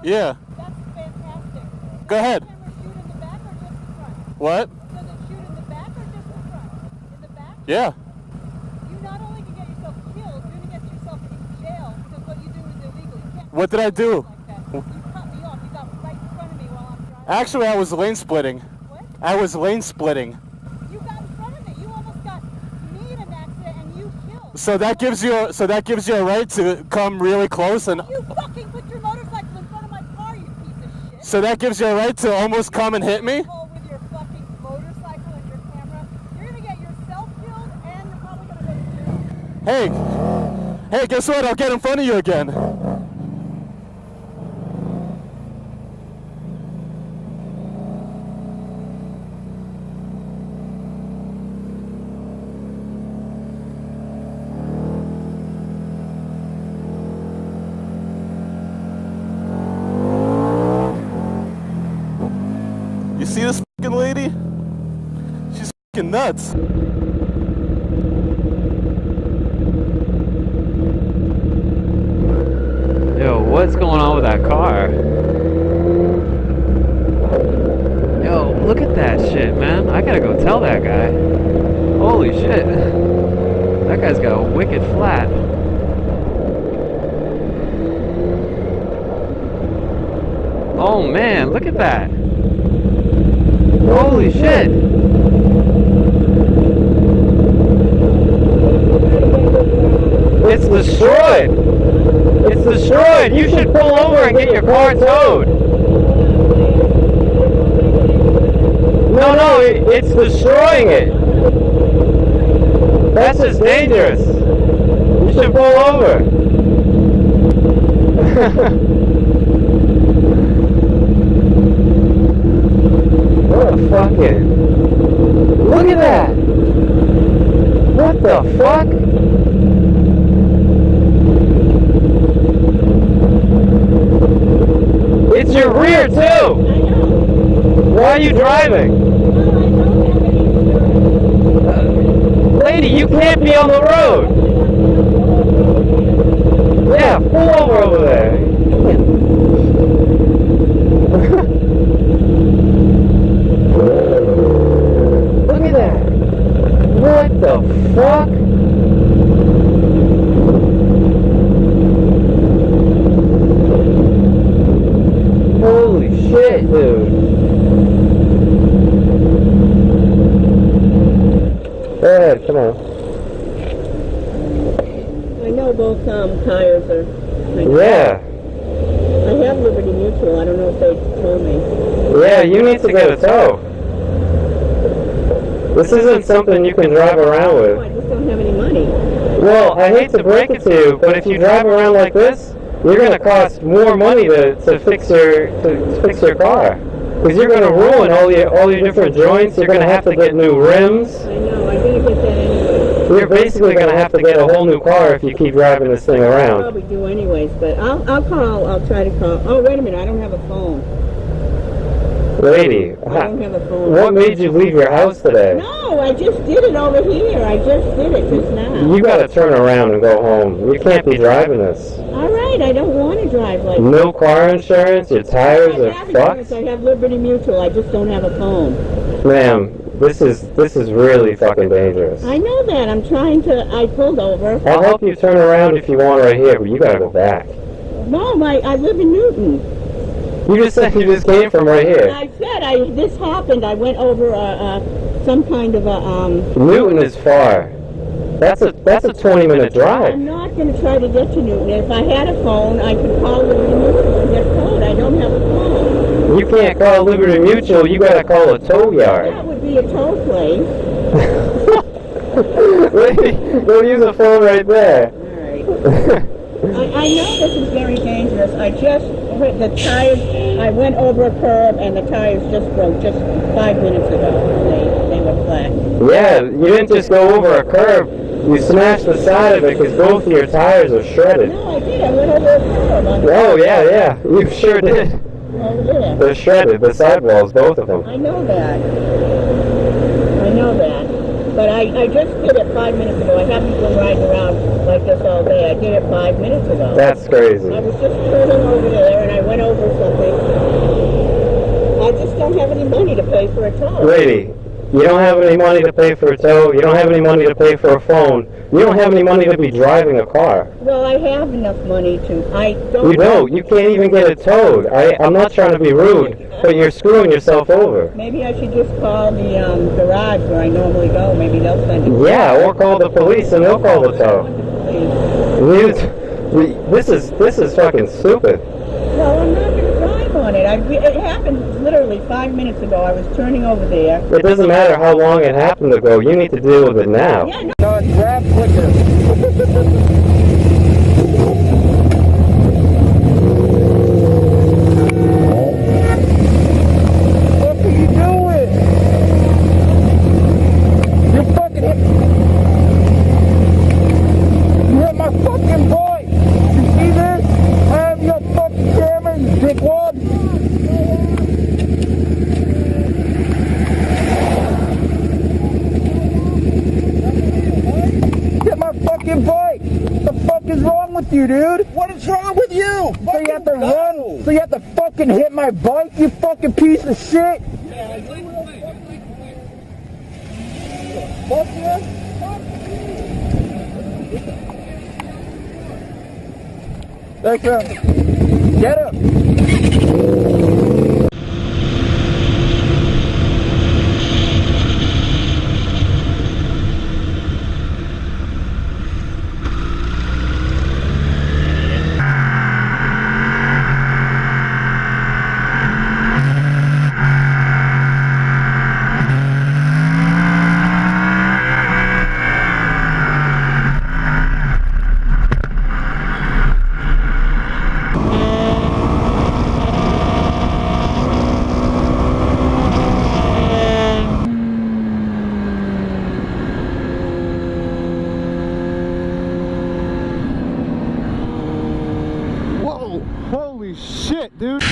Yeah. That's fantastic. Go ahead. Does the camera shoot in the back or just the front? What? Does it shoot in the back or just the front? In the back? Yeah. You not only can get yourself killed, you're going to get yourself in jail because what you do is illegal. You can't What did I do? like that. You cut me off. You got right in front of me while I'm driving. Actually, I was lane splitting. What? I was lane splitting. You got in front of me. You almost got me in an accident and you killed. So that gives you a right to come really close and. You fucking put your motorcycle in front of my car, you piece of shit. So that gives you a right to almost come and hit me? With your fucking motorcycle and your camera, you're gonna get yourself killed and you're probably gonna go to jail. Hey, guess what? I'll get in front of you again. You see this fucking lady? She's fucking nuts. Yo, what's going on with that car? Yo, look at that shit, man. I gotta go tell that guy. Holy shit. That guy's got a wicked flat. Oh man, look at that. Holy shit. It's destroyed. It's destroyed. You should pull over and get your car towed. No, it's destroying it. That's just dangerous. You should pull over. What a fucking... Look at that. What the fuck? It's your rear too! Why are you driving? Lady, you can't be on the road! Yeah, pull over there. Look at that! What the fuck? Holy shit, dude. Go ahead, come on. I know both tires are... Yeah. I have Liberty Mutual. I don't know if they told me. Yeah, you need to get a tow. This isn't something you can drive around No, with. I just don't have any money. Well, I hate to break it to you, but if you drive around like this, you're going to cost more money to fix your car. Because you're going to ruin all your different joints. You're going to have to get new rims. I know. I didn't get that anyway. You're basically going to have to get a whole new car if you keep driving this thing I'll around. probably do anyways, but I'll call. I'll try to call. Oh, wait a minute. I don't have a phone. Lady, I don't have a phone. what made you leave your house today? No, I just did it over here. I just did it just now. You got to turn around and go home. You can't be driving this. All right. I don't want to drive like No car insurance, your tires I are have insurance. fucked. I have Liberty Mutual. I just don't have a phone. Ma'am, this is really fucking dangerous. I know that. I'm trying to. I pulled over. I'll help you turn around if you want right here, but you gotta go back. No, I live in Newton. You just said you just came from right here. I said this happened. I went over some kind of a Newton is far. That's a 20-minute drive. I'm not going to try to get to Newton. If I had a phone, I could call Liberty Mutual and get towed. I don't have a phone. You can't call Liberty Mutual. You gotta call a tow yard. That would be a tow place. Lady, go use a phone right there. All right. I know this is very dangerous. I just hit the tires. I went over a curb and the tires just broke just 5 minutes ago. They were flat. Yeah, you didn't just go over a curb. You smashed the side of it because both of your tires are shredded. No, I did. I went over a curb. Oh, yeah. You sure did. Oh, yeah. They're shredded, the sidewalls, both of them. I know that. But I just did it 5 minutes ago. I haven't been riding around like this all day. I did it 5 minutes ago. That's crazy. I was just turning over there and I went over Okay. I just don't have any money to pay for a tow. Lady, you don't have any money to pay for a tow. You don't have any money to pay for a phone. You don't have any money to be driving a car. Well, I have enough money to. I don't. You don't. You can't even get it towed. I'm not trying to be rude, but you're screwing yourself over. Maybe I should just call the garage where I normally go. Maybe they'll send it. Yeah, or call the police and they'll call the tow. This is fucking stupid. Well, I'm not going to drive on it. It happened literally 5 minutes ago. I was turning over there. It doesn't matter how long it happened ago. You need to deal with it now. Yeah, no. Grab quicker. What are you doing? You fucking hit my fucking boy. You see this? I have your fucking camera, you dickwad. Get my fucking bike. What the fuck is wrong with you, dude? What is wrong with you? So you have to run? So you have to fucking hit my bike, you fucking piece of shit? Fuck yeah. Thanks, man. Get up. Whoa! Holy shit, dude!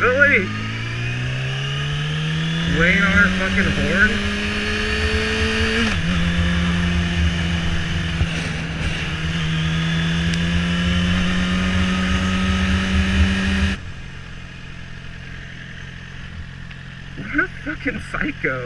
Billy! Weighing on her fucking horn? What a fucking psycho.